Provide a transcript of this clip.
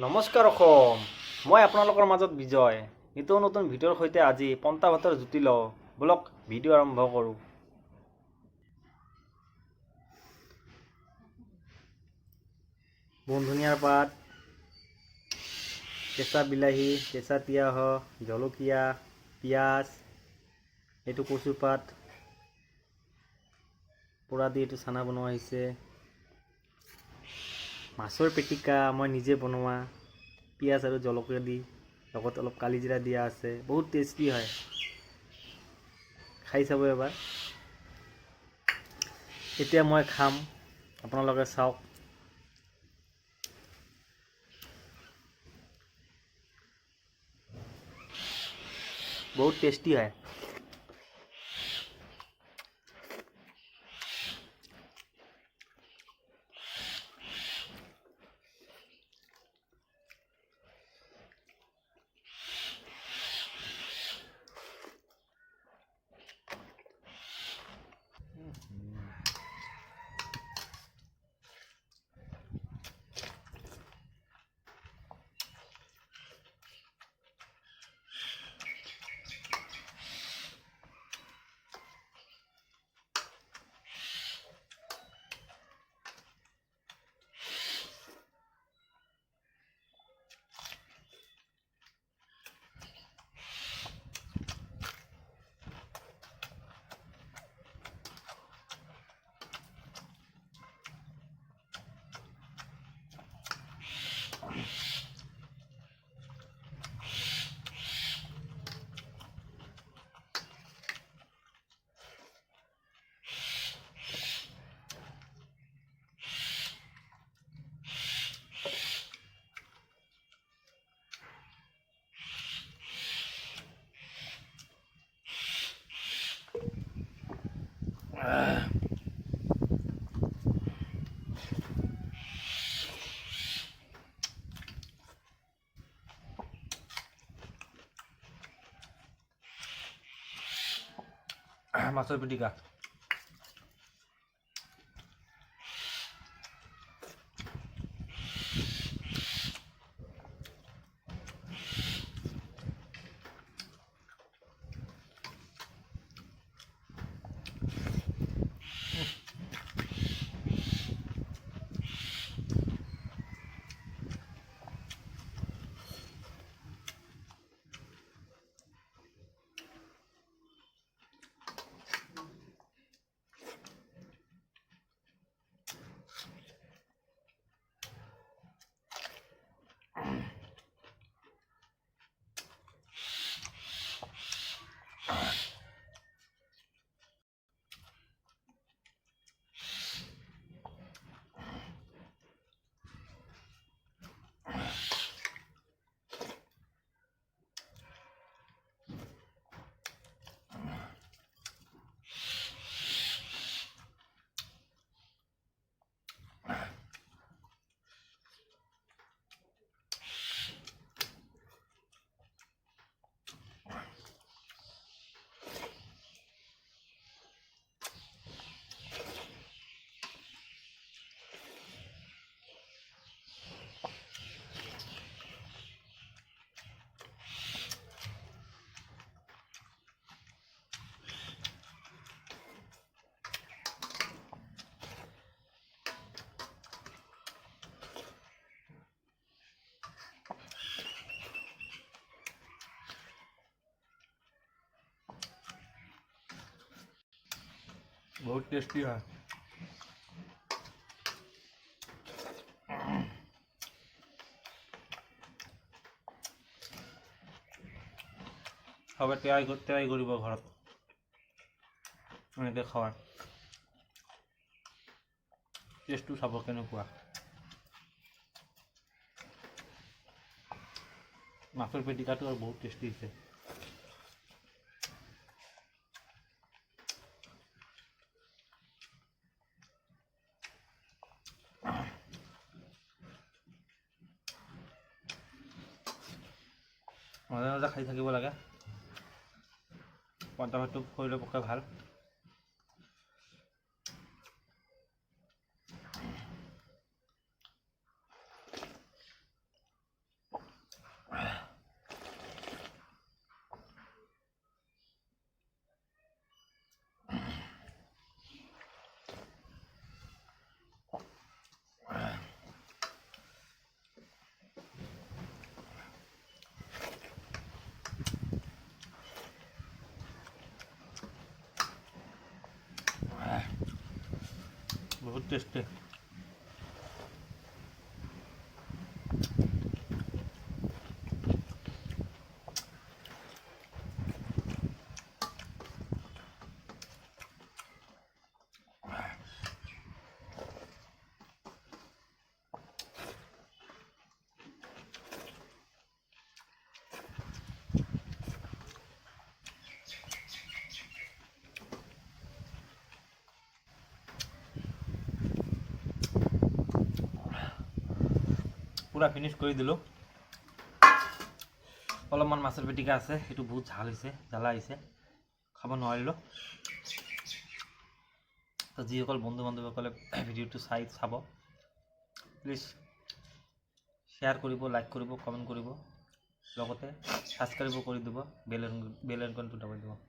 নমস্কাৰ অসম, মই আপোনালোকৰ মাজত বিজয়। নিতৌ নতুন ভিডিঅ'ৰ সৈতে আজি পন্তা ভাতৰ জুতি লওঁ। বলক ভিডিঅ' আৰম্ভ কৰোঁ। বন ধনিয়াৰ পাত, কেঁচা বিলাহী, কেঁচা তিয়ঁহ, জলকীয়া, পিঁয়াজ, এইটো কচু পাত, পোৰা দি এইটো চানা বনোৱা হৈছে। মাছৰ পিটিকা মই নিজে বনোৱা, পিঁয়াজ আৰু জলকীয়া দি, লগত অলপ কালিজিৰা দিয়া আছে। বহুত টেষ্টি হয়, খাই চাব এবাৰ। এতিয়া মই খাম, আপোনালোকে চাওক। বহুত টেষ্টি হয়। মাছৰ পিটিকা। বহুত টেষ্টি হয়। সবে ট্ৰাই কৰিব ঘৰত এনেকৈ খাৱাৰ টেষ্টটো চাব কেনেকুৱা। মাছৰ পিটিকাটো আৰু বহুত টেষ্টি হৈছে। মাজে মাজে খাই থাকিব লাগে, পন্তা ভাতটো শৰীৰৰ পক্ষে ভাল। টেস্টি পুৰা ফিনিশ কৰি দিলোঁ অলপমান মাছৰ পিটিকা আছে সেইটো বহুত ঝাল হৈছে জ্বালা আহিছে খাব নোৱাৰিলোঁ তো যিসকল বন্ধু বান্ধৱীসকলে ভিডিঅ'টো চাব প্লিজ শ্বেয়াৰ কৰিব লাইক কৰিব কমেণ্ট কৰিব লগতে ছাবস্ক্ৰাইবো কৰি দিব বেল আইকনটো দবাই দিব